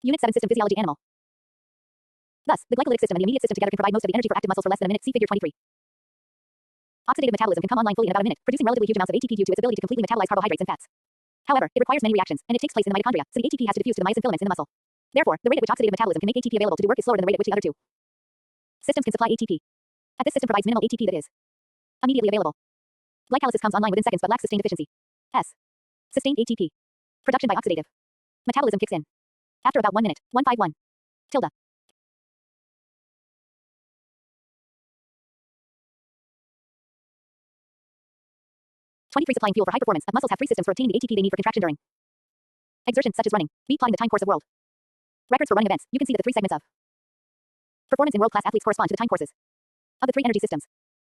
Unit 7 System Physiology Animal. Thus, the glycolytic system and the immediate system together can provide most of the energy for active muscles for less than a minute. See figure 23. Oxidative metabolism can come online fully in about a minute, producing relatively huge amounts of ATP due to its ability to completely metabolize carbohydrates and fats. However, it requires many reactions, and it takes place in the mitochondria, so the ATP has to diffuse to the myosin filaments in the muscle. Therefore, the rate at which oxidative metabolism can make ATP available to do work is slower than the rate at which the other two systems can supply ATP. As this system provides minimal ATP that is immediately available. Glycolysis comes online within seconds but lacks sustained efficiency. Sustained ATP. Production by oxidative metabolism kicks in after about 1 minute. 151. Tilde. Free supplying fuel for high performance. Muscles have 3 systems for obtaining the ATP they need for contraction during exertion, such as running. Plotting the time course of world records for running events. You can see that the 3 segments of performance in world-class athletes correspond to the time courses of the 3 energy systems.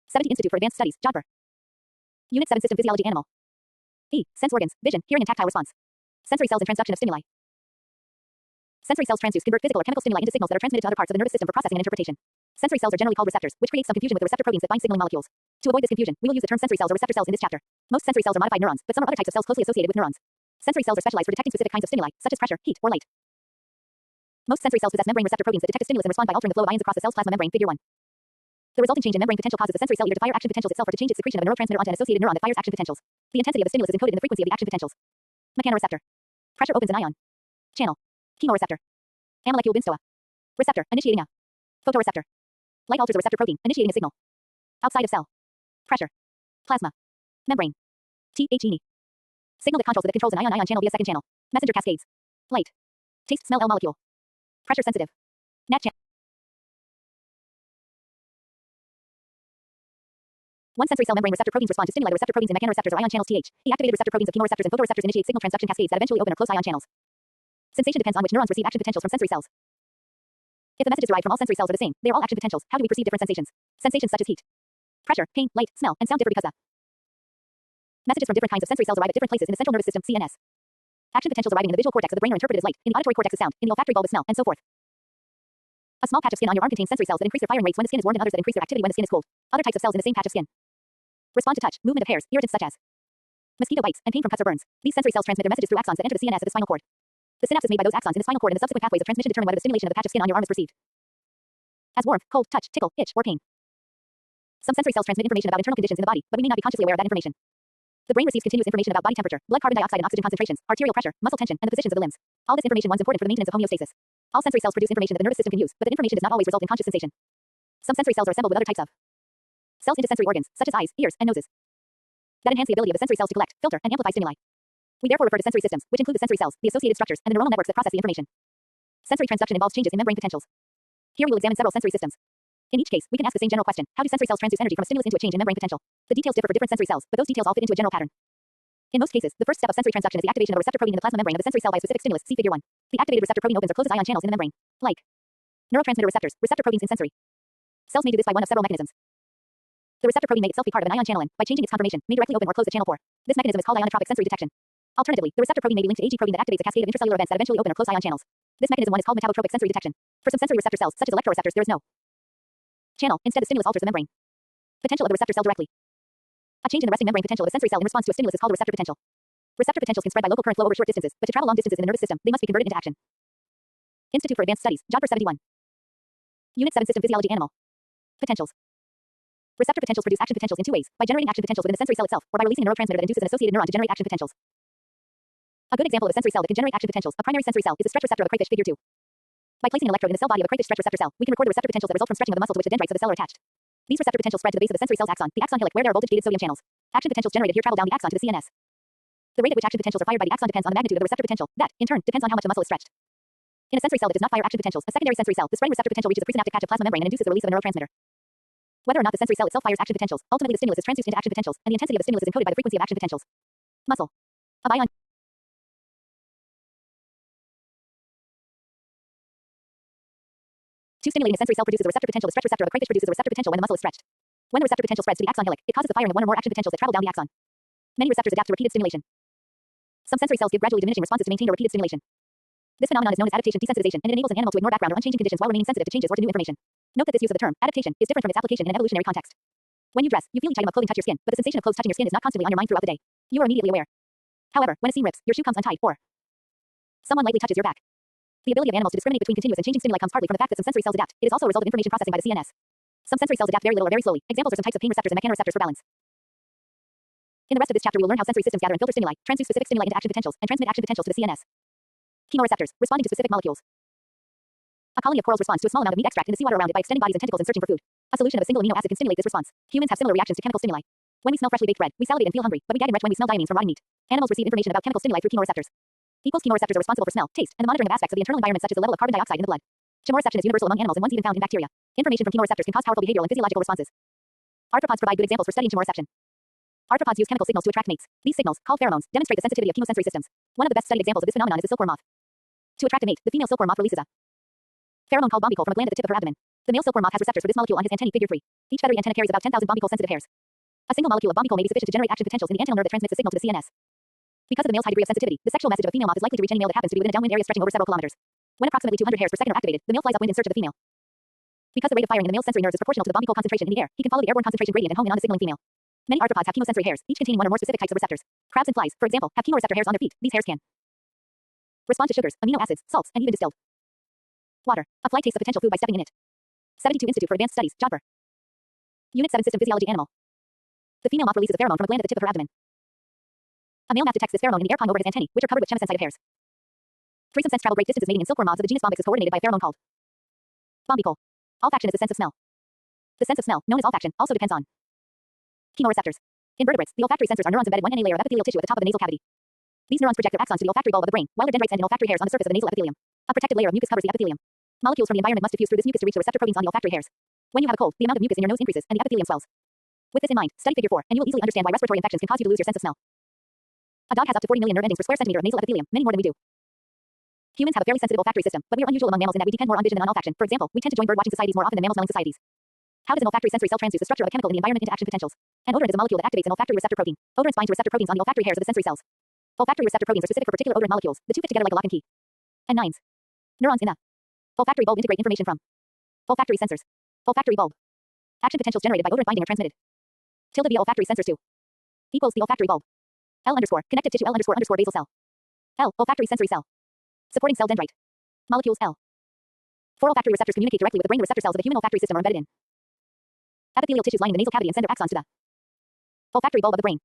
70 Institute for Advanced Studies, Jodhpur. Unit 7 System Physiology Animal. Sense organs, vision, hearing and tactile response. Sensory cells and transduction of stimuli. Sensory cells transduce convert physical or chemical stimuli into signals that are transmitted to other parts of the nervous system for processing and interpretation. Sensory cells are generally called receptors, which creates some confusion with the receptor proteins that bind signaling molecules. To avoid this confusion, we will use the term sensory cells or receptor cells in this chapter. Most sensory cells are modified neurons, but some are other types of cells closely associated with neurons. Sensory cells are specialized for detecting specific kinds of stimuli, such as pressure, heat, or light. Most sensory cells possess membrane receptor proteins that detect a stimulus and respond by altering the flow of ions across the cell's plasma membrane. Figure 1. The resulting change in membrane potential causes the sensory cell either to fire action potentials itself or to change its secretion of a neurotransmitter onto an associated neuron that fires action potentials. The intensity of the stimulus is encoded in the frequency of the action potentials. Mechanoreceptor. Pressure opens an ion channel. Chemoreceptor. Amolecule binstoa. Receptor, initiating a photoreceptor. Light alters a receptor protein, initiating a signal. Outside of cell. Pressure. Plasma. Membrane. THE. Signal that controls an ion channel via second channel. Messenger cascades. Light. Taste smell L molecule. Pressure sensitive. NAT channel. One sensory cell membrane receptor proteins respond to stimuli. The receptor proteins in mechanoreceptors or ion channels TH. The activated receptor proteins of chemoreceptors and photoreceptors initiate signal transduction cascades that eventually open or close ion channels. Sensation depends on which neurons receive action potentials from sensory cells. If the messages derived from all sensory cells are the same, they are all action potentials. How do we perceive different sensations? Sensations such as heat, pressure, pain, light, smell, and sound differ because the messages from different kinds of sensory cells arrive at different places in the central nervous system (CNS). Action potentials arriving in the visual cortex of the brain are interpreted as light, in the auditory cortex as sound, in the olfactory bulb as smell, and so forth. A small patch of skin on your arm contains sensory cells that increase their firing rates when the skin is warmed and others that increase their activity when the skin is cold. Other types of cells in the same patch of skin respond to touch, movement of hairs, irritants such as mosquito bites, and pain from cuts or burns. These sensory cells transmit their messages through axons that enter the CNS of the spinal cord. The synapses made by those axons in the spinal cord and the subsequent pathways of transmission determine whether the stimulation of the patch of skin on your arm is perceived as warmth, cold, touch, tickle, itch, or pain. Some sensory cells transmit information about internal conditions in the body, but we may not be consciously aware of that information. The brain receives continuous information about body temperature, blood carbon dioxide and oxygen concentrations, arterial pressure, muscle tension, and the positions of the limbs. All this information is important for the maintenance of homeostasis. All sensory cells produce information that the nervous system can use, but the information does not always result in conscious sensation. Some sensory cells are assembled with other types of cells into sensory organs, such as eyes, ears, and noses, that enhance the ability of the sensory cells to collect, filter, and amplify stimuli. We therefore refer to sensory systems, which include the sensory cells, the associated structures, and the neuronal networks that process the information. Sensory transduction involves changes in membrane potentials. Here we will examine several sensory systems. In each case, we can ask the same general question: how do sensory cells transduce energy from a stimulus into a change in membrane potential? The details differ for different sensory cells, but those details all fit into a general pattern. In most cases, the first step of sensory transduction is the activation of a receptor protein in the plasma membrane of the sensory cell by a specific stimulus. See figure 1. The activated receptor protein opens or closes ion channels in the membrane, like neurotransmitter receptors, receptor proteins in sensory cells may do this by one of several mechanisms. The receptor protein may itself be part of an ion channel and, by changing its conformation, may directly open or close the channel pore. This mechanism is called ionotropic sensory detection. Alternatively, the receptor protein may be linked to Ag protein that activates a cascade of intracellular events that eventually open or close ion channels. This mechanism is called metallotropic sensory detection. For some sensory receptor cells, such as electroreceptors, there is no channel. Instead, the stimulus alters the membrane potential of the receptor cell directly. A change in the resting membrane potential of a sensory cell in response to a stimulus is called a receptor potential. Receptor potentials can spread by local current flow over short distances, but to travel long distances in the nervous system, they must be converted into action. Institute for Advanced Studies, Jodhpur 71. Unit 7 System Physiology Animal. Potentials. Receptor potentials produce action potentials in 2 ways: by generating action potentials within the sensory cell itself, or by releasing a neurotransmitter that induces an associated neuron to generate action potentials. A good example of a sensory cell that can generate action potentials, a primary sensory cell, is the stretch receptor of a crayfish. Figure 2. By placing an electrode in the cell body of a crayfish stretch receptor cell, we can record the receptor potentials that result from stretching of the muscle to which the dendrites of the cell are attached. These receptor potentials spread to the base of the sensory cell's axon, the axon hillock, where there are voltage-gated sodium channels. Action potentials generated here travel down the axon to the CNS. The rate at which action potentials are fired by the axon depends on the magnitude of the receptor potential. That, in turn, depends on how much the muscle is stretched. In a sensory cell that does not fire action potentials, a secondary sensory cell, the spreading receptor potential reaches the presynaptic patch of plasma membrane and induces the release of a neurotransmitter. Whether or not the sensory cell itself fires action potentials, ultimately the stimulus is transduced into action potentials, and the intensity of the stimulus is encoded by the frequency of action potentials. Muscle. A bion. Two stimulating a sensory cell produces a receptor potential. The stretch receptor of a crayfish produces a receptor potential when the muscle is stretched. When the receptor potential spreads to the axon hillock, it causes the firing of one or more action potentials that travel down the axon. Many receptors adapt to repeated stimulation. Some sensory cells give gradually diminishing responses to maintain or repeated stimulation. This phenomenon is known as adaptation desensitization, and it enables an animal to ignore background or unchanging conditions while remaining sensitive to changes or to new information. Note that this use of the term adaptation is different from its application in an evolutionary context. When you dress, you feel each item of clothing touch your skin, but the sensation of clothes touching your skin is not constantly on your mind throughout the day. You are immediately aware. However, when a seam rips, your shoe comes untied, or someone lightly touches your back, The ability of animals to discriminate between continuous and changing stimuli comes partly from the fact that some sensory cells adapt. It is also a result of information processing by the CNS. Some sensory cells adapt very little or very slowly. Examples are some types of pain receptors and mechanoreceptors for balance. In the rest of this chapter, we will learn how sensory systems gather and filter stimuli, transduce specific stimuli into action potentials, and transmit action potentials to the CNS. Chemoreceptors, responding to specific molecules. A colony of corals responds to a small amount of meat extract in the seawater around it by extending bodies and tentacles and searching for food. A solution of a single amino acid can stimulate this response. Humans have similar reactions to chemical stimuli. When we smell freshly baked bread, we salivate and feel hungry, but we gag and retch when we smell diamines from rotting meat. Animals receive information about chemical stimuli through chemoreceptors. Chemoreceptors are responsible for smell, taste, and the monitoring of aspects of the internal environment such as the level of carbon dioxide in the blood. Chemoreception is universal among animals and once even found in bacteria. Information from chemoreceptors can cause powerful behavioral and physiological responses. Arthropods provide good examples for studying chemoreception. Arthropods use chemical signals to attract mates. These signals, called pheromones, demonstrate the sensitivity of chemosensory systems. One of the best studied examples of this phenomenon is the silkworm moth. To attract a mate, the female silkworm moth releases a pheromone called bombicol from a gland at the tip of her abdomen. The male silkworm moth has receptors for this molecule on his antennae figure 3. Each feathery antenna carries about 10,000 bombicol-sensitive hairs. A single molecule of bombicol may be sufficient to generate action potentials in the antennal nerve that transmits the signal to the CNS. Because of the male's high degree of sensitivity, the sexual message of a female moth is likely to reach any male that happens to be within a downwind area stretching over several kilometers. When approximately 200 hairs per second are activated, the male flies upwind in search of the female. Because the rate of firing in the male's sensory nerves is proportional to the bombicol concentration in the air, he can follow the airborne concentration gradient and home in on the signaling female. Many arthropods have chemosensory hairs, each containing one or more specific types of receptors. Crabs and flies, for example, have chemoreceptor hairs on their feet. These hairs can respond to sugars, amino acids, salts, and even distilled water. A fly tastes a potential food by stepping in it. 72 Institute for Advanced Studies, Jodhpur. Unit 7 System Physiology Animal. The female moth releases a pheromone from a gland at the tip of her abdomen. A male moth detects this pheromone in the air pong over his antennae, which are covered with chemosensite hairs. Threesome scents travel great distances mating in silkworm moths of the genus Bombyx is coordinated by a pheromone called bombicol. Olfaction is the sense of smell. The sense of smell, known as olfaction, also depends on chemoreceptors. In vertebrates, the olfactory sensors are neurons embedded in one NA layer of epithelial tissue at the top of the nasal cavity. These neurons project their axons to the olfactory bulb of the brain, while their dendrites end in olfactory hairs on the surface of the nasal epithelium. A protective layer of mucus covers the epithelium. Molecules from the environment must diffuse through this mucus to reach the receptor proteins on the olfactory hairs. When you have a cold, the amount of mucus in your nose increases and the epithelium swells. With this in mind, study figure 4, and you will easily understand why respiratory infections can cause you to lose your sense of smell. A dog has up to 40 million nerve endings per square centimeter of nasal epithelium, many more than we do. Humans have a fairly sensitive olfactory system, but we are unusual among mammals in that we depend more on vision than on olfaction. For example, we tend to join bird-watching societies more often than mammal-smelling societies. How does an olfactory sensory cell transduce the structure of a chemical in the environment into action potentials? An odorant is a molecule that activates an olfactory receptor protein. Odorants bind to receptor proteins on the olfactory hairs of the sensory cells. Olfactory receptor proteins are specific for particular odorant molecules. The two fit together like a lock and key. And nines. Neurons in the olfactory bulb integrate information from olfactory sensors. Olfactory bulb. Action potentials generated by odorant binding are transmitted. Tilde via olfactory sensors to equals the olfactory bulb. L underscore connective tissue L underscore underscore basal cell. L olfactory sensory cell. Supporting cell dendrite. Molecules L. 4 olfactory receptors communicate directly with the brain. The receptor cells of the human olfactory system are embedded in epithelial tissues lining the nasal cavity and send their axons to the olfactory bulb of the brain.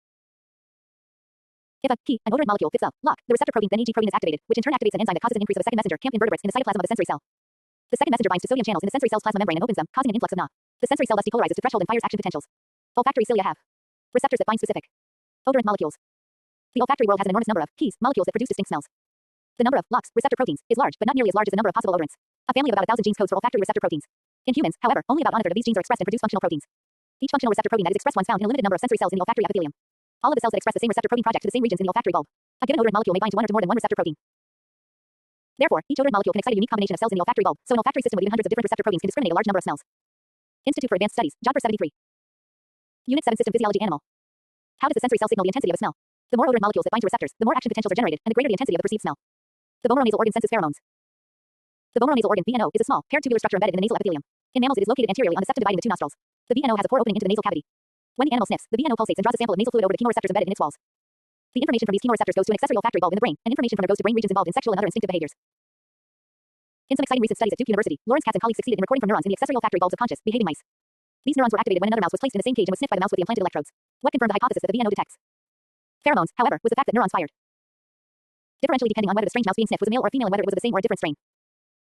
If a key, an odorant molecule, fits a lock, the receptor protein, then AG protein is activated, which in turn activates an enzyme that causes an increase of a second messenger, CAMP invertebrates, in the cytoplasm of the sensory cell. The second messenger binds to sodium channels in the sensory cell's plasma membrane and opens them, causing an influx of Na. The sensory cell thus depolarizes to threshold and fires action potentials. Olfactory cilia have receptors that bind specific odorant molecules. The olfactory world has an enormous number of keys, molecules that produce distinct smells. The number of locks, receptor proteins, is large, but not nearly as large as the number of possible odorants. A family of about 1,000 genes codes for olfactory receptor proteins. In humans, however, only about 1/3 of these genes are expressed and produce functional proteins. Each functional receptor protein that is expressed once found in a limited number of sensory cells in the olfactory epithelium. All of the cells that express the same receptor protein project to the same regions in the olfactory bulb. A given odorant molecule may bind to one or more than one receptor protein. Therefore, each odorant molecule can excite a unique combination of cells in the olfactory bulb, so an olfactory system with even hundreds of different receptor proteins can discriminate a large number of smells. Institute for Advanced Studies, Jodhpur 73. Unit 7 System Physiology Animal. How does the sensory cell signal the intensity of a smell? The more odorant molecules that bind to receptors, the more action potentials are generated, and the greater the intensity of the perceived smell. The vomeronasal organ senses pheromones. The vomeronasal organ (VNO) is a small, paired tubular structure embedded in the nasal epithelium. In mammals, it is located anteriorly on the septum dividing the two nostrils. The VNO has a pore opening into the nasal cavity. When the animal sniffs, the VNO pulsates and draws a sample of nasal fluid over the chemoreceptors embedded in its walls. The information from these chemoreceptors goes to an accessory olfactory bulb in the brain, and information from there goes to brain regions involved in sexual and other instinctive behaviors. In some exciting recent studies at Duke University, Lawrence Katz and colleagues succeeded in recording from neurons in the accessory olfactory bulbs of conscious, behaving mice. These neurons were activated when another mouse was placed in the same cage and was sniffed by the mouse with the implanted electrodes. What confirmed the hypothesis that the VNO detects pheromones, however, was the fact that neurons fired differentially depending on whether the strange mouse being sniffed was a male or a female and whether it was of the same or a different strain.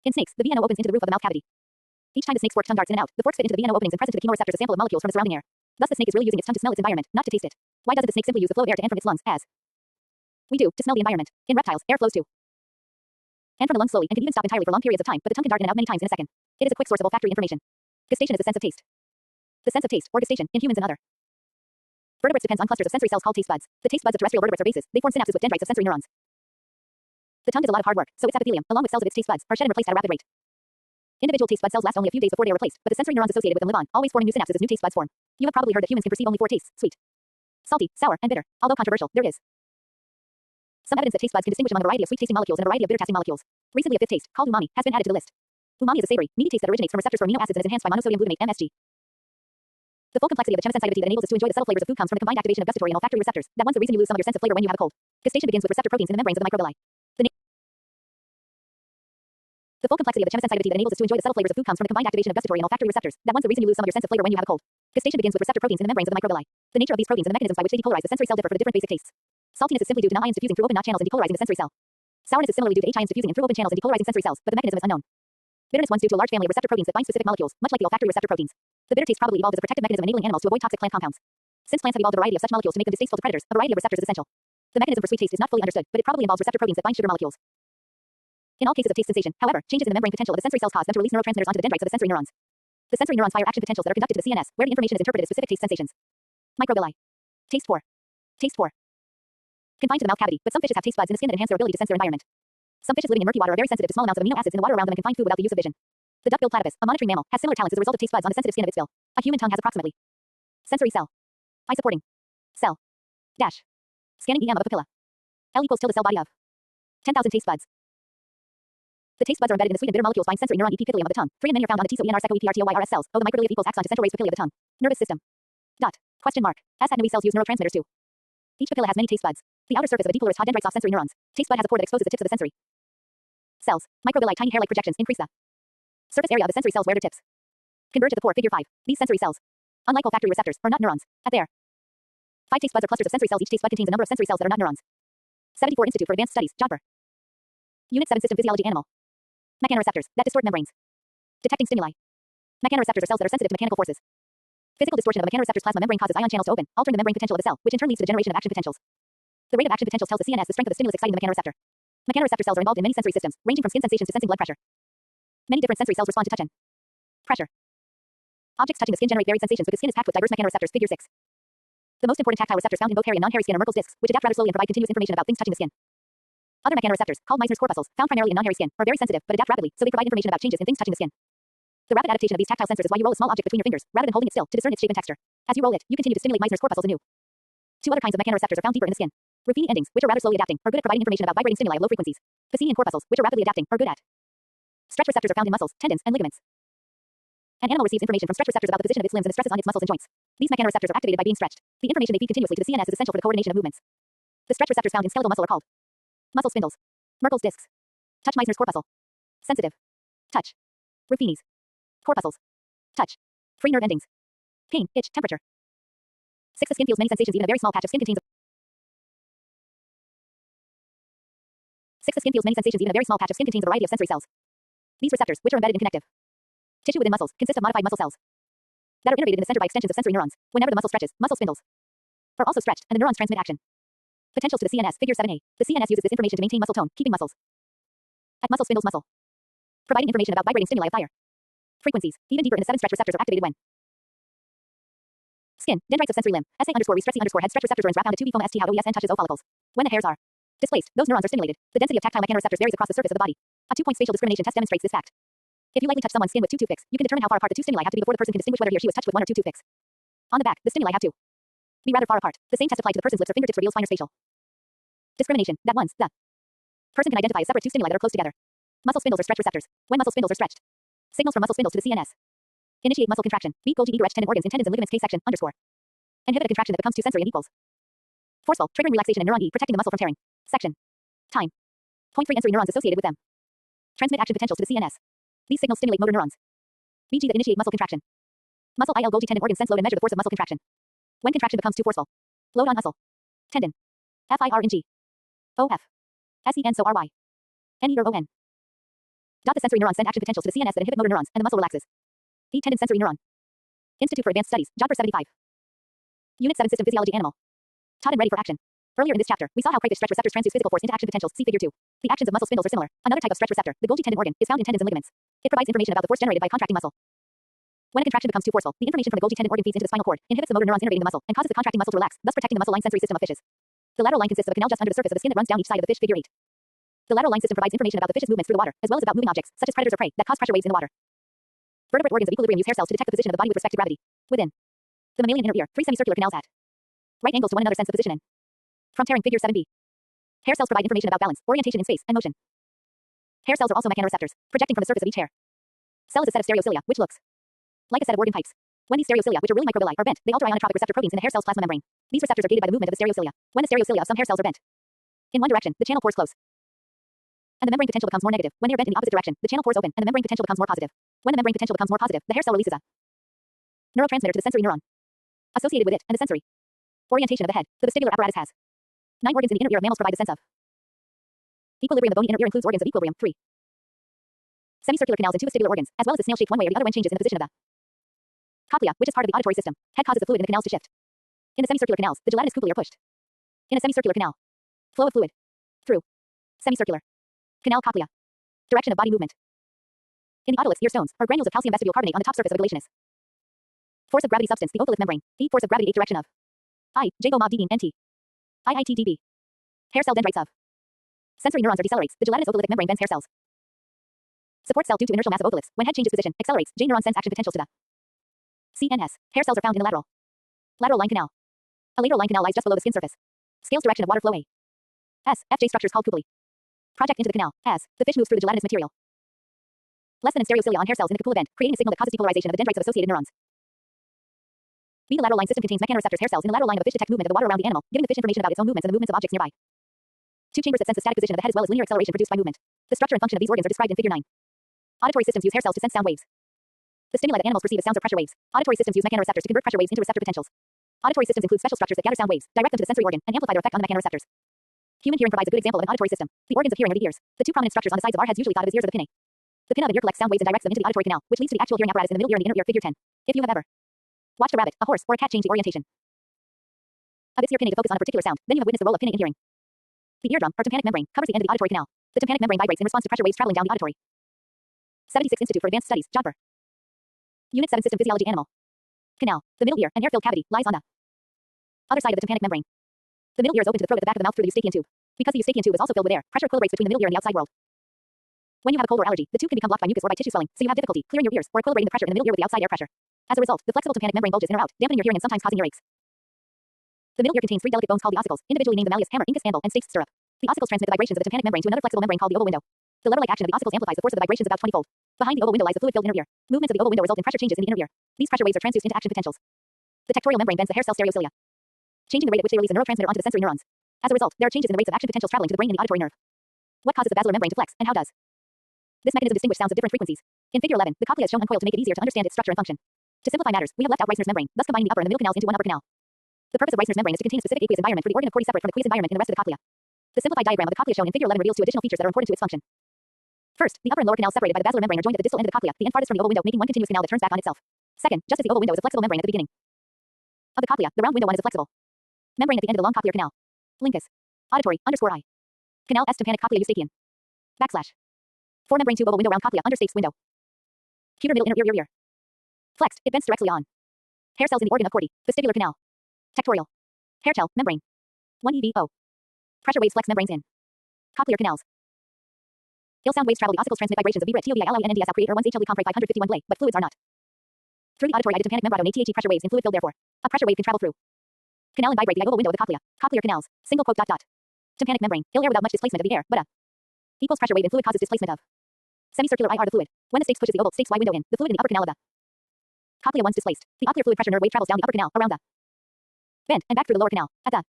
In snakes, the VNO opens into the roof of the mouth cavity. Each time the snake's forked tongue darts in and out, the forks fit into the VNO openings and present to the chemoreceptors a sample of molecules from the surrounding air. Thus, the snake is really using its tongue to smell its environment, not to taste it. Why doesn't the snake simply use the flow of air to and from its lungs, as we do, to smell the environment? In reptiles, air flows too and from the lungs slowly and can even stop entirely for long periods of time, but the tongue can dart in and out many times in a second. It is a quick source of olfactory information. Gustation is the sense of taste. The sense of taste, or gustation, in humans and other vertebrates depends on clusters of sensory cells called taste buds. The taste buds of terrestrial vertebrates are bases. They form synapses with dendrites of sensory neurons. The tongue does a lot of hard work, so its epithelium, along with cells of its taste buds, are shed and replaced at a rapid rate. Individual taste bud cells last only a few days before they are replaced, but the sensory neurons associated with them live on, always forming new synapses as new taste buds form. You have probably heard that humans can perceive only 4 tastes: sweet, salty, sour, and bitter. Although controversial, there is some evidence that taste buds can distinguish among a variety of sweet-tasting molecules and a variety of bitter-tasting molecules. Recently, a fifth taste, called umami, has been added to the list. Umami is a savory, meaty taste that originates from receptors for amino acids and is enhanced by monosodium glutamate (MSG). The full complexity of the chemosensitivity that enables us to enjoy the subtle flavors of food comes from the combined activation of gustatory and olfactory receptors. That one's the reason you lose some of your sense of flavor when you have a cold. Gustation begins with receptor proteins in the membranes of the microvilli. The full complexity of the chemosensitivity that enables us to enjoy the subtle flavors of food comes from the combined activation of gustatory and olfactory receptors. That one's the reason you lose some of your sense of flavor when you have a cold. Gustation begins with receptor proteins in the membranes of the microvilli. The nature of these proteins and the mechanisms by which they depolarize the sensory cell differ for the different basic tastes. Saltiness is simply due to non-ions diffusing through open knot channels and depolarizing the sensory cell. Sourness is similarly due to H ions diffusing through open channels and depolarizing sensory cells, but the mechanism is unknown. Bitterness one's due to a large family of receptor proteins that bind specific molecules, much like the olfactory receptor proteins. The bitter taste probably evolved as a protective mechanism enabling animals to avoid toxic plant compounds. Since plants have evolved a variety of such molecules to make them distasteful to predators, a variety of receptors is essential. The mechanism for sweet taste is not fully understood, but it probably involves receptor proteins that bind sugar molecules. In all cases of taste sensation, however, changes in the membrane potential of the sensory cells cause them to release neurotransmitters onto the dendrites of the sensory neurons. The sensory neurons fire action potentials that are conducted to the CNS, where the information is interpreted as specific taste sensations. Microvilli. Taste pore. Taste pore. Confined to the mouth cavity, but some fishes have taste buds in the skin that enhance their ability to sense their environment. Some fishes living in murky water are very sensitive to small amounts of amino acids in the water around them and can find food without the use of vision. The duck-billed platypus, a monitoring mammal, has similar talents as a result of taste buds on the sensitive skin of its bill. A human tongue has approximately sensory cell. Eye supporting. Cell. Dash. Scanning EM of a papilla. L equals tilde cell body of 10,000 taste buds. The taste buds are embedded in the sweet and bitter molecules bind sensory neuron epithelium of the tongue. 3 and many are found on the T-so-ENR seco-EPRTOYRS cells. O the microvilli equals axon to centrorays papilla of the tongue. Nervous system. Dot. Question mark. S at we cells use neurotransmitters too. Each papilla has many taste buds. The outer surface of a depolarized hot dendrites off sensory neurons. Taste bud has a pore that exposes the tips of the sensory cells. Microvilli tiny hair-like projections increase the surface area of the sensory cells where their tips converge at the pore. Figure 5. These sensory cells, unlike olfactory receptors, are not neurons. At their 5 taste buds are clusters of sensory cells. Each taste bud contains a number of sensory cells that are not neurons. 74 Institute for Advanced Studies, Jodhpur. Unit 7 System Physiology Animal. Mechanoreceptors that distort membranes. Detecting stimuli. Mechanoreceptors are cells that are sensitive to mechanical forces. Physical distortion of a mechanoreceptor's plasma membrane causes ion channels to open, altering the membrane potential of the cell, which in turn leads to the generation of action potentials. The rate of action potentials tells the CNS the strength of the stimulus exciting the mechanoreceptor. Mechanoreceptor cells are involved in many sensory systems, ranging from skin sensations to sensing blood pressure. Many different sensory cells respond to touch and pressure. Objects touching the skin generate varied sensations because skin is packed with diverse mechanoreceptors. Figure 6. The most important tactile receptors found in both hairy and non-hairy skin are Merkel's discs, which adapt rather slowly and provide continuous information about things touching the skin. Other mechanoreceptors, called Meissner's corpuscles, found primarily in non-hairy skin, are very sensitive but adapt rapidly, so they provide information about changes in things touching the skin. The rapid adaptation of these tactile sensors is why you roll a small object between your fingers, rather than holding it still, to discern its shape and texture. As you roll it, you continue to stimulate Meissner's corpuscles anew. 2 other kinds of mechanoreceptors are found deeper in the skin. Ruffini endings, which are rather slowly adapting, are good at providing information about vibrating stimuli of low frequencies. Pacinian corpuscles, which are rapidly adapting, are good at stretch receptors are found in muscles, tendons, and ligaments. An animal receives information from stretch receptors about the position of its limbs and the stresses on its muscles and joints. These mechanoreceptors are activated by being stretched. The information they feed continuously to the CNS is essential for the coordination of movements. The stretch receptors found in skeletal muscle are called muscle spindles. Merkel's discs. Touch Meissner's corpuscle. Sensitive. Touch. Ruffini's corpuscles. Touch. Free nerve endings. Pain, itch, temperature. 6. The skin feels many sensations even a very small patch of skin contains 6. The skin feels many sensations even a very small patch of skin contains a variety of sensory cells. These receptors, which are embedded in connective tissue within muscles, consist of modified muscle cells that are innervated in the center by extensions of sensory neurons. Whenever the muscle stretches, muscle spindles are also stretched, and the neurons transmit action potentials to the CNS. Figure 7a. The CNS uses this information to maintain muscle tone, keeping muscles at muscle spindles muscle, providing information about vibrating stimuli of higher frequencies. Even deeper in the 7 stretch receptors are activated when skin, dendrites of sensory limb, SA underscore restressy underscore head stretch receptors are wrapped onto 2B foam ST how OESN touches O follicles. When the hairs are displaced, those neurons are stimulated. The density of tactile mechanoreceptors varies across the surface of the body. A 2-point spatial discrimination test demonstrates this fact. If you lightly touch someone's skin with 2 toothpicks, you can determine how far apart the 2 stimuli have to be before the person can distinguish whether he or she was touched with 1 or 2 toothpicks. On the back, the stimuli have to be rather far apart. The same test applied to the person's lips or fingertips reveals finer spatial discrimination. That once the person can identify a separate 2 stimuli that are close together. Muscle spindles are stretch receptors. When muscle spindles are stretched, signals from muscle spindles to the CNS initiate muscle contraction. Beat Golgi eager tendon organs in tendons and ligaments K section underscore inhibit a contraction that becomes too sensory and equals forceful, triggering relaxation in neuron E, protecting the muscle from tearing. Section. Time. Point 3 sensory neurons associated with them transmit action potentials to the CNS. These signals stimulate motor neurons BG that initiate muscle contraction. Muscle IL Golgi tendon organs sense load and measure the force of muscle contraction. When contraction becomes too forceful, load on muscle tendon FIR in G OF SEN so RY NE or ON. The sensory neurons send action potentials to the CNS that inhibit motor neurons, and the muscle relaxes. E tendon sensory neuron. Institute for Advanced Studies, Jodhpur 75. Unit 7 System Physiology Animal. Taught and ready for action. Earlier in this chapter, we saw how crayfish stretch receptors transduce physical force into action potentials. See Figure 2. The actions of muscle spindles are similar. Another type of stretch receptor, the Golgi tendon organ, is found in tendons and ligaments. It provides information about the force generated by contracting muscle. When a contraction becomes too forceful, the information from the Golgi tendon organ feeds into the spinal cord, inhibits the motor neurons innervating the muscle, and causes the contracting muscle to relax, thus protecting the muscle line sensory system of fishes. The lateral line consists of a canal just under the surface of the skin that runs down each side of the fish. Figure 8. The lateral line system provides information about the fish's movements through the water, as well as about moving objects, such as predators or prey, that cause pressure waves in the water. Vertebrate organs of equilibrium use hair cells to detect the position of the body with respect to gravity. Within the mammalian inner ear, 3 semicircular canals at right angles to one another sense the position in from tearing. Figure 7b. Hair cells provide information about balance, orientation in space, and motion. Hair cells are also mechanoreceptors, projecting from the surface of each hair cell is a set of stereocilia, which looks like a set of organ pipes. When these stereocilia, which are really microvilli, are bent, they alter ionotropic receptor proteins in the hair cell's plasma membrane. These receptors are gated by the movement of the stereocilia. When the stereocilia of some hair cells are bent in one direction, the channel pores close. and the membrane potential becomes more negative. When they are bent in the opposite direction, the channel pores open, and the membrane potential becomes more positive. When the membrane potential becomes more positive, the hair cell releases a neurotransmitter to the sensory neuron. Associated with it, and the sensory orientation of the head, the vestibular apparatus has 9 organs in the inner ear of mammals provide a sense of equilibrium. The bony inner ear includes organs of equilibrium, 3 semicircular canals and 2 vestibular organs, as well as the snail-shaped one way or the other when changes in the position of the cochlea, which is part of the auditory system. Head causes the fluid in the canals to shift. In the semicircular canals, the gelatinous cupulae are pushed. In a semicircular canal, flow of fluid through semicircular canal cochlea. Direction of body movement. In the otoliths, ear stones, or granules of calcium vestibular carbonate on the top surface of the gelatinous force of gravity substance, the otolith membrane. E force of gravity 8 direction of I, J, mod D, NT. IITDB. Hair cell dendrites of sensory neurons or decelerates. The gelatinous otolithic membrane bends hair cells. Support cell due to inertial mass of otoliths. When head changes position, accelerates. J neuron sends action potentials to the CNS. Hair cells are found in the lateral line canal. A lateral line canal lies just below the skin surface. Scales direction of water flow A. S. FJ structures called pupilla project into the canal as the fish moves through the gelatinous material. Less than stereocilia on hair cells in the cupula bend, creating a signal that causes depolarization of the dendrites of associated neurons. B. The lateral line system contains mechanoreceptors. Hair cells in the lateral line of a fish detect movement of the water around the animal, giving the fish information about its own movements and the movements of objects nearby. 2 chambers that sense the static position of the head as well as linear acceleration produced by movement. The structure and function of these organs are described in Figure 9. Auditory systems use hair cells to sense sound waves. The stimuli that animals perceive as sounds are pressure waves. Auditory systems use mechanoreceptors to convert pressure waves into receptor potentials. Auditory systems include special structures that gather sound waves, direct them to the sensory organ, and amplify their effect on the mechanoreceptors. Human hearing provides a good example of an auditory system. The organs of hearing are the ears. The 2 prominent structures on the sides of our heads usually thought of as ears are the pinnae. The pinna of an ear collects sound waves and directs them into the auditory canal, which leads to the actual hearing apparatus in the middle ear and the inner ear. Figure 10. If you have ever watched a rabbit, a horse, or a cat change the orientation of its ear pinnae to focus on a particular sound, then you have witnessed the role of pinnae in hearing. The eardrum, or tympanic membrane, covers the end of the auditory canal. The tympanic membrane vibrates in response to pressure waves traveling down the auditory. 76 Institute for Advanced Studies, Jodhpur. Unit 7 System Physiology. Animal canal. The middle ear, an air-filled cavity, lies on the other side of the tympanic membrane. The middle ear is open to the throat at the back of the mouth through the eustachian tube. Because the eustachian tube is also filled with air, pressure equilibrates between the middle ear and the outside world. When you have a cold or allergy, the tube can become blocked by mucus or by tissue swelling, so you have difficulty clearing your ears or equilibrating the pressure in the middle ear with the outside air pressure. As a result, the flexible tympanic membrane bulges in or out, dampening your hearing and sometimes causing earaches. The middle ear contains 3 delicate bones called the ossicles, individually named the malleus, hammer, incus, anvil, and stapes, stirrup. The ossicles transmit the vibrations of the tympanic membrane to another flexible membrane called the oval window. The lever-like action of the ossicles amplifies the force of the vibrations about 20-fold. Behind the oval window lies the fluid-filled inner ear. Movements of the oval window result in pressure changes in the inner ear. These pressure waves are transduced into action potentials. The tectorial membrane bends the hair cell stereocilia, changing the rate at which they release a neurotransmitter onto the sensory neurons. As a result, there are changes in the rates of action potentials traveling to the brain and the auditory nerve. What causes the basilar membrane to flex, and how does this mechanism distinguish sounds of different frequencies? In Figure 11, the cochlea is shown uncoiled to make it easier to understand its structure and function. To simplify matters, we have left out Reissner's membrane, thus combining the upper and the middle canals into one upper canal. The purpose of Reissner's membrane is to contain a specific aqueous environment for the organ of Corti separate from the aqueous environment in the rest of the cochlea. The simplified diagram of the cochlea shown in Figure 11 reveals 2 additional features that are important to its function. First, the upper and lower canals separated by the basilar membrane are joined at the distal end of the cochlea, the end farthest from the oval window, making one continuous canal that turns back on itself. Second, just as the oval window is a flexible membrane at the beginning of the cochlea, the round window one is a flexible membrane at the end of the long cochlear canal. Lincus. Auditory, _I. Canal S tympanic cochlea eustachian. / 4 membrane tube oval window round cochlea understapes window. Pewter middle inner ear. Flexed, it bends directly on. Hair cells in the organ of Corti. Vestibular canal. Tectorial. Hair gel, membrane. 1 EVO. Pressure waves flex membranes in cochlear canals. Ill sound waves travel. The ossicles transmit vibrations of vibrat TOVILINNDS out create or 1's HLE compreg 551 blade, but fluids are not. Through the auditory I tympanic membrane ATHE pressure waves in fluid filled therefore. A pressure wave can travel through canal and vibrate the oval window of the cochlea. Cochlear canals. Single quote dot dot. Tympanic membrane. Ill air without much displacement of the air, but a equals pressure wave in fluid causes displacement of semicircular IR the fluid. When the stapes pushes the oval stapes Y window in, the fluid in the upper canal of the cochlea once displaced. The ocular fluid pressure nerve wave travels down the upper canal, around the bend, and back through the lower canal. At the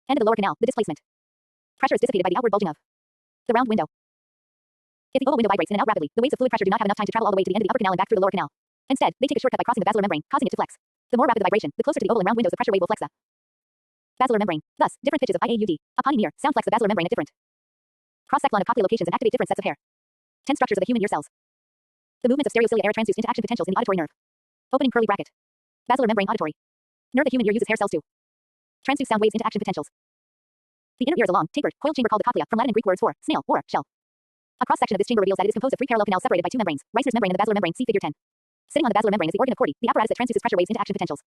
end of the lower canal, the displacement pressure is dissipated by the outward bulging of the round window. If the oval window vibrates in and out rapidly, the waves of fluid pressure do not have enough time to travel all the way to the end of the upper canal and back through the lower canal. Instead, they take a shortcut by crossing the basilar membrane, causing it to flex. The more rapid the vibration, the closer to the oval and round windows the pressure wave will flex the basilar membrane. Thus, different pitches of IAUD upon in ear sound flex the basilar membrane at different cross-sectional of cochlear locations and activate different sets of hair. 10 structures of the human ear cells. The movements of stereocilia air transduced into action potentials in the auditory nerve. Opening curly bracket. Basilar membrane auditory nerve. The human ear uses hair cells to transduce sound waves into action potentials. The inner ear is a long, tapered, coiled chamber called the cochlea, from Latin and Greek words for snail or shell. A cross-section of this chamber reveals that it is composed of 3 parallel canals separated by 2 membranes, Reissner's membrane and the basilar membrane. See Figure 10. Sitting on the basilar membrane is the organ of Corti, the apparatus that transduces pressure waves into action potentials.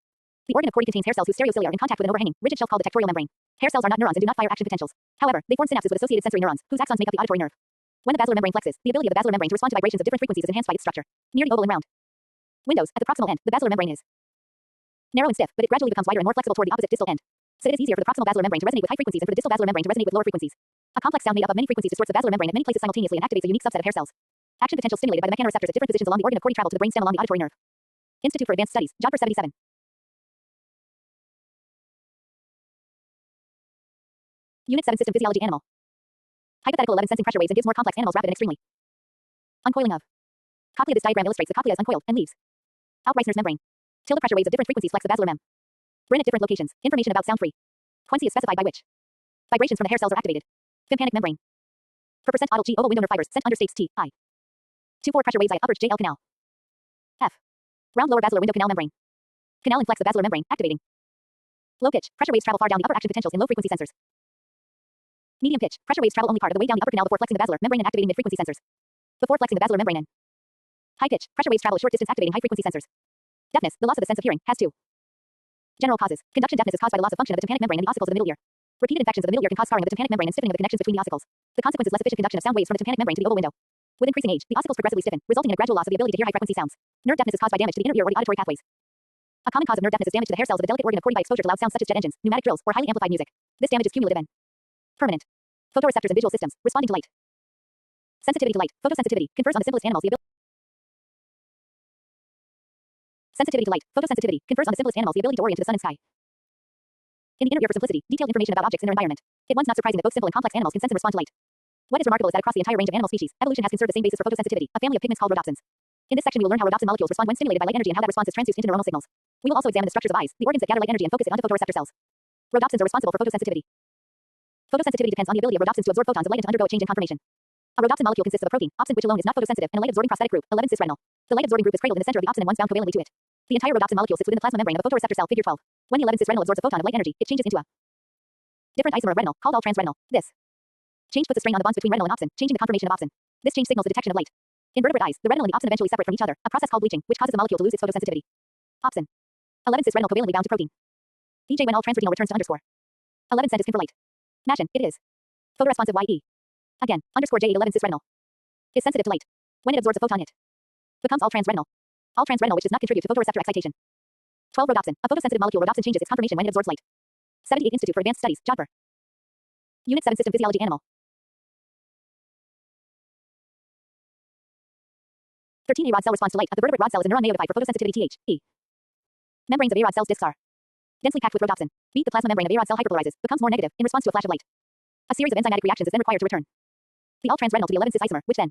The organ of Corti contains hair cells whose stereocilia are in contact with an overhanging, rigid shelf called the tectorial membrane. Hair cells are not neurons and do not fire action potentials. However, they form synapses with associated sensory neurons, whose axons make up the auditory nerve. When the basilar membrane flexes, the ability of the basilar membrane to respond to vibrations of different frequencies is enhanced by its structure. Near the oval and round windows, at the proximal end, the basilar membrane is narrow and stiff, but it gradually becomes wider and more flexible toward the opposite distal end. So it is easier for the proximal basilar membrane to resonate with high frequencies and for the distal basilar membrane to resonate with lower frequencies. A complex sound made up of many frequencies distorts the basilar membrane at many places simultaneously and activates a unique subset of hair cells. Action potentials stimulated by the mechanoreceptors at different positions along the organ of Corti travel to the brainstem along the auditory nerve. Institute for Advanced Studies, Jodhpur 77. Unit 7 System Physiology. Animal Hypothetical 11 sensing pressure waves and gives more complex animals rapid and extremely. Uncoiling of. Copy of this diagram illustrates the cochlea is uncoiled and leaves. Out Reisner's membrane. Tilde pressure waves of different frequencies flex the basilar mem. Brain at different locations. Information about sound free. Frequency is specified by which. Vibrations from the hair cells are activated. Tympanic membrane. Per percent oddle G oval window nerve fibers. Sent understates T I. 2-4 pressure waves I upper J L canal. F. Round lower basilar window canal membrane. Canal inflex the basilar membrane, activating. Low pitch. Pressure waves travel far down the upper action potentials in low frequency sensors. Medium pitch. Pressure waves travel only part of the way down the upper canal before flexing the basilar membrane and activating mid-frequency sensors. Before flexing the basilar membrane and. High pitch. Pressure waves travel a short distance activating high frequency sensors. Deafness. The loss of the sense of hearing has two. General causes. Conduction deafness is caused by the loss of function of the tympanic membrane and the ossicles of the middle ear. Repeated infections of the middle ear can cause scarring of the tympanic membrane and stiffening of the connections between the ossicles. The consequence is less efficient conduction of sound waves from the tympanic membrane to the oval window. With increasing age, the ossicles progressively stiffen, resulting in a gradual loss of the ability to hear high-frequency sounds. Nerve deafness is caused by damage to the inner ear or the auditory pathways. A common cause of nerve deafness is damage to the hair cells of the delicate organ of Corti by exposure to loud sounds such as jet engines, pneumatic drills, or highly amplified music. This damage is cumulative and permanent. Photoreceptors and visual systems responding to light. Sensitivity to light. Photosensitivity confers on the simplest animals the ability. Sensitivity to light. Photosensitivity confers on the simplest animals the ability to orient to the sun and sky. In the inner ear for simplicity, detailed information about objects in their environment. It one's not surprising that both simple and complex animals can sense and respond to light. What is remarkable is that across the entire range of animal species, evolution has conserved the same basis for photosensitivity, a family of pigments called rhodopsins. In this section we will learn how rhodopsin molecules respond when stimulated by light energy and how that response is transduced into neuronal signals. We will also examine the structures of eyes, the organs that gather light energy and focus it onto photoreceptor cells. Rhodopsins are responsible for photosensitivity. Photosensitivity depends on the ability of rhodopsins to absorb photons of light and to undergo a change in conformation. A rhodopsin molecule consists of a protein, opsin, which alone is not photosensitive, and a light-absorbing prosthetic group, 11 cis-retinal. The light-absorbing group is cradled in the center of the opsin and one's bound covalently to it. The entire rhodopsin molecule sits within the plasma membrane of a photoreceptor cell, figure 12. When the 11 cis-retinal absorbs a photon of light energy, it changes into a different isomer of retinal, called all trans retinal. This change puts a strain on the bonds between retinal and opsin, changing the conformation of opsin. This change signals the detection of light. In vertebrate eyes, the retinal and the opsin eventually separate from each other, a process called bleaching, which causes the molecule to lose its photosensitivity. Opsin. 11 cis-retinal covalently bound to protein. EJ when all transretinal returns to underscore. 11 cent is skin for light. Machin, it is. Photoresponsive YE. Again, underscore J 11 cis-retinal. Is sensitive to light. When it absorbs a photon it becomes all transretinal. All transretinal which does not contribute to photoreceptor excitation. 12 rhodopsin. A photosensitive molecule rhodopsin changes its conformation when it absorbs light. 78 Institute for Advanced Studies, Jodhpur. Unit 7 System Physiology Animal. 13A rod cell responds to light. The vertebrate rod cell is a neuron neotified for photosensitivity TH. Membranes of A rod cells discs are densely packed with rhodopsin. Beat the plasma membrane of A rod cell hyperpolarizes, becomes more negative in response to a flash of light. A series of enzymatic reactions is then required to return the all transretinal to the 11 cis isomer, which then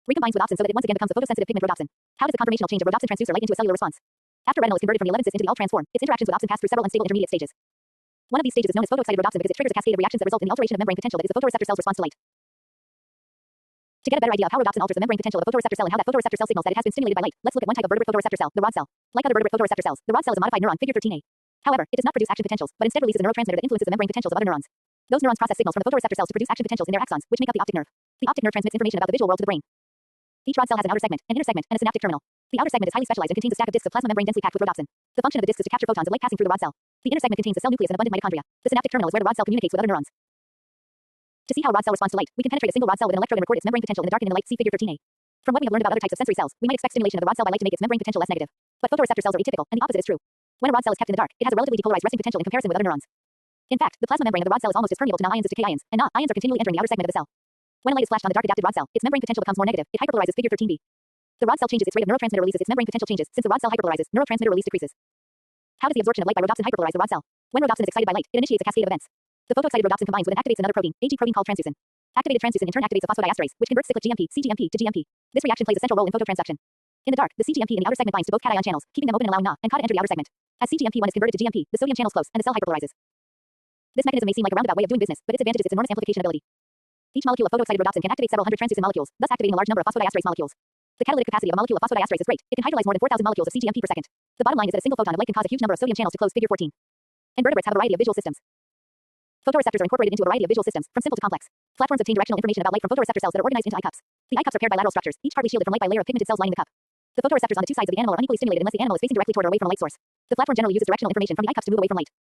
recombines with opsin so that it once again becomes a photosensitive pigment rhodopsin. How does the conformational change of rhodopsin transducer light into a cellular response? After retinal is converted from the 11 cis into the all trans form, its interactions with opsin pass through several unstable intermediate stages. One of these stages is known as photoexcited rhodopsin because it triggers a cascade of reactions that result in the alteration of membrane potential that is the photoreceptor cell's response to light. To get a better idea of how rhodopsin alters the membrane potential of a photoreceptor cell and how that photoreceptor cell signals that it has been stimulated by light, let's look at one type of vertebrate photoreceptor cell, the rod cell. Like other vertebrate photoreceptor cells, the rod cell is a modified neuron, figure 13A. However, it does not produce action potentials, but instead releases a neurotransmitter that influences the membrane potentials of other neurons. Those neurons process signals from the photoreceptor cells to produce action potentials in their axons, which make up the optic nerve. The optic nerve transmits information about the visual world to the brain. Each rod cell has an outer segment, an inner segment, and a synaptic terminal. The outer segment is highly specialized and contains a stack of discs of plasma membrane densely packed with rhodopsin. The function of the discs is to capture photons of light passing through the rod cell. The inner segment contains the cell nucleus and abundant mitochondria. The synaptic terminal is where the rod cell communicates with other neurons. To see how a rod cell responds to light, we can penetrate a single rod cell with an electrode and record its membrane potential in the dark and in the light. See figure 13A. From what we have learned about other types of sensory cells, we might expect stimulation of the rod cell by light to make its membrane potential less negative. But photoreceptor cells are atypical, and the opposite is true. When a rod cell is kept in the dark, it has a relatively depolarized resting potential in comparison with other neurons. In fact, the plasma membrane of the rod cell is almost as permeable to Na ions as to K ions, and Na ions are continually entering the outer segment of the cell. When light is flashed on the dark adapted rod cell, its membrane potential becomes more negative. It hyperpolarizes figure 13B. The rod cell changes its rate of neurotransmitter release as its membrane potential changes. Since the rod cell hyperpolarizes, neurotransmitter release decreases. How does the absorption of light by rhodopsin hyperpolarize the rod cell? When rhodopsin is excited by light, it initiates a cascade of events. The photoexcited rhodopsin combines with and activates another protein, Ag protein called transducin. Activated transducin in turn activates a phosphodiesterase, which converts cyclic GMP, cGMP to GMP. This reaction plays a central role in phototransduction. In the dark, the cGMP in the outer segment binds to both cation channels, keeping them open and allowing Na and Ka to enter the outer segment. As cGMP1 is converted to GMP, the sodium channels close and the cell hyperpolarizes. This mechanism may seem like a roundabout way of doing business, but its advantage is its enormous amplification ability. Each molecule of photoexcited rhodopsin can activate several hundred transducin molecules, thus activating a large number of phosphodiesterase molecules. The catalytic capacity of a molecule of phosphodiesterase is great. It can hydrolyze more than 4,000 molecules of cGMP per second. The bottom line is that a single photon of light can cause a huge number of sodium channels to close figure 14. Invertebrates have a variety of visual systems. Photoreceptors are incorporated into a variety of visual systems, from simple to complex. Platforms obtain directional information about light from photoreceptor cells that are organized into eye cups. The eye cups are paired bilateral structures, each partly shielded from light by a layer of pigmented cells lining the cup. The photoreceptors on the two sides of the animal are unequally stimulated unless the animal is facing directly toward or away from a light source. The platform generally uses directional information from the eye cups to move away from light.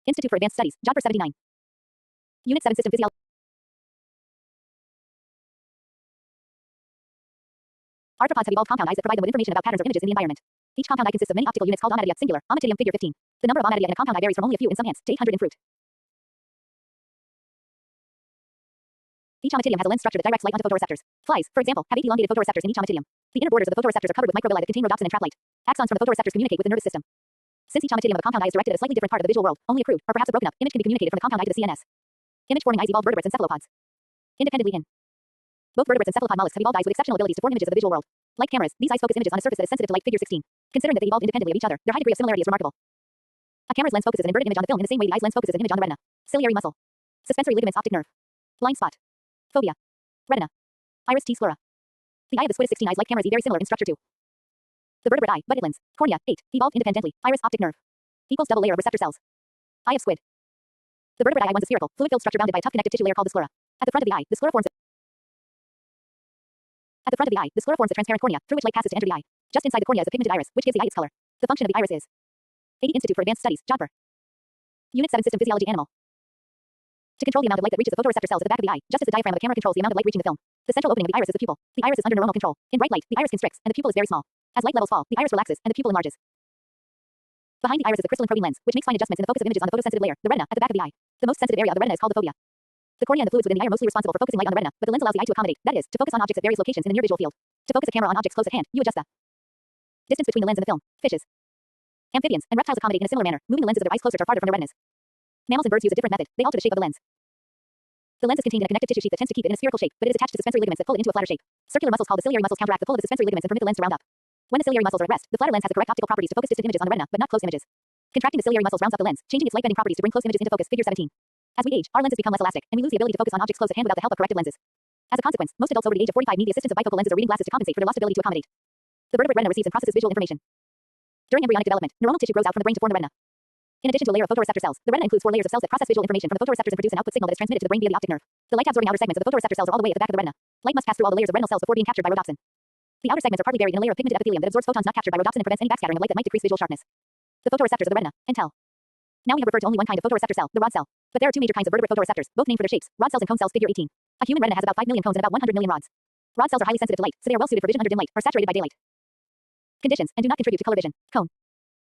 Institute for Advanced Studies, Jodhpur 79. Unit 7 System Physiology. Arthropods have evolved compound eyes that provide them with information about patterns or images in the environment. Each compound eye consists of many optical units called ommatidia, singular, ommatidium figure 15. The number of ommatidia in a compound eye varies from only a few in some ants to 800 in fruit. Each ommatidium has a lens structure that directs light onto photoreceptors. Flies, for example, have 8 elongated photoreceptors in each ommatidium. The inner borders of the photoreceptors are covered with microvilli that contain rhodopsin and trap light. Axons from the photoreceptors communicate with the nervous system. Since each ommatidium of a compound eye is directed at a slightly different part of the visual world, only a crude, or perhaps a broken up, image can be communicated from the compound eye to the CNS. Image-forming eyes evolved vertebrates and cephalopods. Independently in. Both vertebrates and cephalopod mollusks have evolved eyes with exceptional abilities to form images of the visual world. Like cameras, these eyes focus images on a surface that is sensitive to light. Figure 16. Considering that they evolved independently of each other, their high degree of similarity is remarkable. A camera's lens focuses an inverted image on the film in the same way the eye's lens focuses an image on the retina. Ciliary muscle. Suspensory ligaments, optic nerve. Blind spot. Fovea. Retina. Iris T sclera. The eye of the squid is 16 eyes like cameras very similar in structure to the vertebrate eye, butted lens. Cornea, 8. Evolved independently. Iris optic nerve. Equals double layer of receptor cells. Eye of squid. The vertebrate eye once a spherical, fluid-filled structure bounded by a tough connective tissue layer called the sclera. At the front of the eye, the sclera forms the transparent cornea, through which light passes to enter the eye. Just inside the cornea is a pigmented iris, which gives the eye its color. The function of the iris is 80 Institute for Advanced Studies, Jodhpur. Unit 7 System Physiology Animal. To control the amount of light that reaches the photoreceptor cells at the back of the eye, just as the diaphragm of a camera controls the amount of light reaching the film. The central opening of the iris is the pupil. The iris is under neuronal control. In bright light, the iris constricts, and the pupil is very small. As light levels fall, the iris relaxes, and the pupil enlarges. Behind the iris is the crystalline protein lens, which makes fine adjustments in the focus of images on the photosensitive layer, the retina, at the back of the eye. The most sensitive area of the retina is called the fovea. The cornea and the fluids within the eye are mostly responsible for focusing light on the retina, but the lens allows the eye to accommodate, that is, to focus on objects at various locations in the near visual field. To focus a camera on objects close at hand, you adjust the distance between the lens and the film. Fishes, amphibians, and reptiles accommodate in a similar manner, moving the lenses of their eyes closer or farther from their retinas. Mammals and birds use a different method. They alter the shape of the lens. The lens is contained in a connective tissue sheath that tends to keep it in a spherical shape, but it is attached to suspensory ligaments that pull it into a flatter shape. Circular muscles called the ciliary muscles counteract the pull of the suspensory ligaments and permit the lens to round up. When the ciliary muscles are at rest, the flatter lens has the correct optical properties to focus distant images on the retina, but not close images. Contracting the ciliary muscles rounds up the lens, changing its light bending properties to bring close images into focus. Figure 17. As we age, our lenses become less elastic, and we lose the ability to focus on objects close at hand without the help of corrective lenses. As a consequence, most adults over the age of 45 need the assistance of bifocal lenses or reading glasses to compensate for their lost ability to accommodate. The vertebrate retina receives and processes visual information. During embryonic development, neuronal tissue grows out from the brain to form the retina. In addition to a layer of photoreceptor cells, the retina includes 4 layers of cells that process visual information from the photoreceptors and produce an output signal that is transmitted to the brain via the optic nerve. The light-absorbing outer segments of the photoreceptor cells are all the way at the back of the retina. Light must pass through all the layers of retinal cells before being captured by rhodopsin. The outer segments are partly buried in a layer of pigmented epithelium that absorbs photons not captured by rhodopsin and prevents any backscattering of light that might decrease visual sharpness. The photoreceptors of the retina, intel. Now we have referred to only one kind of photoreceptor cell, the rod cell. But there are two major kinds of vertebrate photoreceptors, both named for their shapes, rod cells and cone cells. Figure 18. A human retina has about 5 million cones and about 100 million rods. Rod cells are highly sensitive to light, so they are well suited for vision under dim light or saturated by daylight conditions and do not contribute to color vision. Cone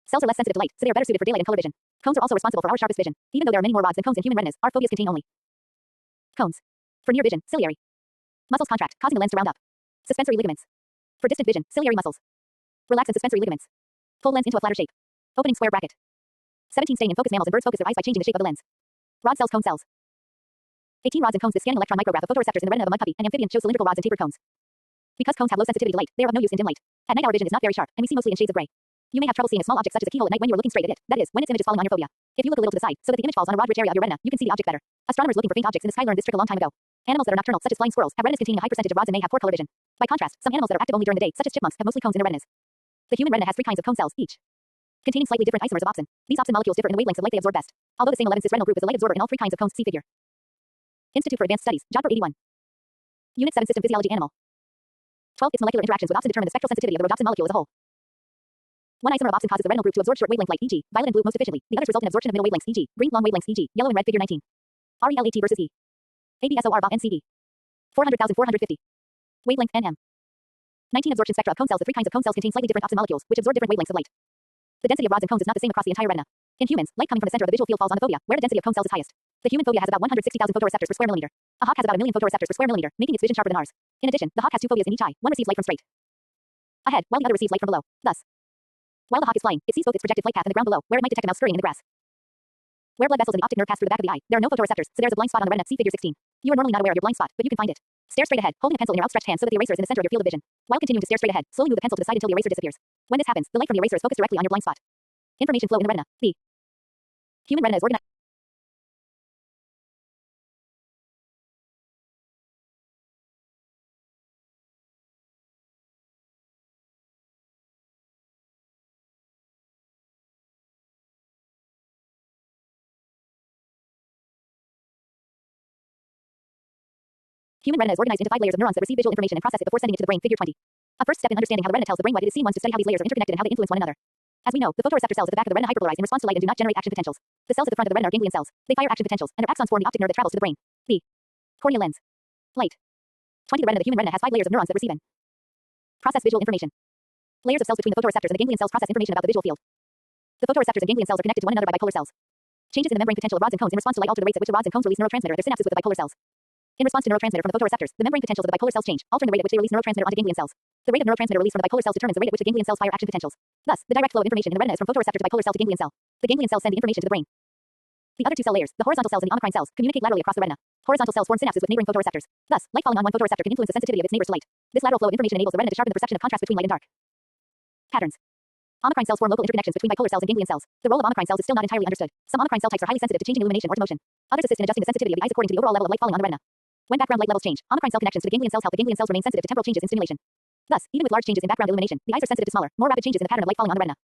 cells are less sensitive to light, so they are better suited for daylight and color vision. Cones are also responsible for our sharpest vision. Even though there are many more rods than cones in human retinas, our foveas contain only cones. For near vision, ciliary muscles contract, causing the lens to round up. Suspensory ligaments. For distant vision, ciliary muscles relax and suspensory ligaments pull lens into a flatter shape. Opening square bracket. 17 Staying in focus. Mammals and birds focus their eyes by changing the shape of the lens. Rod cells, cone cells. 18 Rods and cones. This scanning electron micrograph of photoreceptors in the retina of a mud puppy and amphibian shows cylindrical rods and tapered cones. Because cones have low sensitivity to light, they are of no use in dim light. At night our vision is not very sharp, and we see mostly in shades of gray. You may have trouble seeing a small object such as a keyhole at night when you are looking straight at it, that is, when its image is falling on your fovea. If you look a little to the side, so that the image falls on a rod-rich area of your retina, you can see the object better. Astronomers looking for faint objects in the sky learned this trick a long time ago. Animals that are nocturnal, such as flying squirrels, have retinas containing a high percentage of rods and may have poor color vision. By contrast, some animals that are active only during the day, such as chipmunks, have mostly cones in their retinas. The human retina has 3 kinds of cone cells, each containing slightly different isomers of opsin. These opsin molecules differ in the wavelengths of light they absorb best. Although the same 11 cis retinal group is a light absorber in all 3 kinds of cones. See figure. Institute for Advanced Studies, Jodhpur 81. Unit 7 System Physiology Animal. 12 Its molecular interactions with opsin determine the spectral sensitivity of the rhodopsin molecule as a whole. One isomer of opsin causes the retinal group to absorb short wavelength light, e.g., violet and blue, most efficiently. The others result in absorption of middle wavelengths, e.g., green, long wavelengths, e.g., yellow and red. Figure 19. RELAT versus E. ABSOR BA NCD. 400,450. Wavelength NM. 19 Absorption spectra of cone cells. The 3 kinds of cone cells contain slightly different opsin molecules, which absorb different wavelengths of light. The density of rods and cones is not the same across the entire retina. In humans, light coming from the center of the visual field falls on the fovea, where the density of cone cells is highest. The human fovea has about 160,000 photoreceptors per square millimeter. A hawk has about 1 million photoreceptors per square millimeter, making its vision sharper than ours. In addition, the hawk has 2 foveas in each eye. One receives light from straight ahead, while the other receives light from below. Thus, while the hawk is flying, it sees both its projected flight path and the ground below, where it might detect a mouse scurrying in the grass. Where blood vessels and the optic nerve pass through the back of the eye, there are no photoreceptors, so there's a blind spot on the retina. See figure 16. You are normally not aware of your blind spot, but you can find it. Stare straight ahead, holding a pencil in your outstretched hand so that the eraser is in the center of your field of vision. While continuing to stare straight ahead, slowly move the pencil to the side until the eraser disappears. When this happens, the light from the eraser is focused directly on your blind spot. Information flow in the retina. The human retina is organized. Human retina is organized into 5 layers of neurons that receive visual information and process it before sending it to the brain. Figure 20. A first step in understanding how the retina tells the brain what it is seen wants to study how these layers are interconnected and how they influence one another. As we know, the photoreceptor cells at the back of the retina hyperpolarize in response to light and do not generate action potentials. The cells at the front of the retina are ganglion cells. They fire action potentials, and their axons form the optic nerve that travels to the brain. The cornea lens. Light. 20 The retina. The human retina has 5 layers of neurons that receive and process visual information. Layers of cells between the photoreceptors and the ganglion cells process information about the visual field. The photoreceptors and ganglion cells are connected to one another by bipolar cells. Changes in the membrane potential of rods and cones in response to light alter the rates at which the rods and cones release neurotransmitter at their synapses with the bipolar cells. In response to neurotransmitter from the photoreceptors, the membrane potentials of the bipolar cells change, altering the rate at which they release neurotransmitter onto ganglion cells. The rate of neurotransmitter release from the bipolar cells determines the rate at which the ganglion cells fire action potentials. Thus, the direct flow of information in the retina is from photoreceptor to bipolar cell to ganglion cell. The ganglion cells send the information to the brain. The other two cell layers, the horizontal cells and the omocrine cells, communicate laterally across the retina. Horizontal cells form synapses with neighboring photoreceptors. Thus, light falling on one photoreceptor can influence the sensitivity of its neighbors to light. This lateral flow of information enables the retina to sharpen the perception of contrast between light and dark. Patterns. Omocrine cells form local interconnections between bipolar cells and ganglion cells. The role of omocrine cells is still not entirely understood. Some omocrine cell types are highly sensitive to changing illumination or to motion. Others assist in adjusting the sensitivity of the eyes according to the overall level of light falling on the retina. When background light levels change, omocrine cell connections to the ganglion cells help the ganglion cells remain sensitive to temporal changes in stimulation. Thus, even with large changes in background illumination, the eyes are sensitive to smaller, more rapid changes in the pattern of light falling on the retina.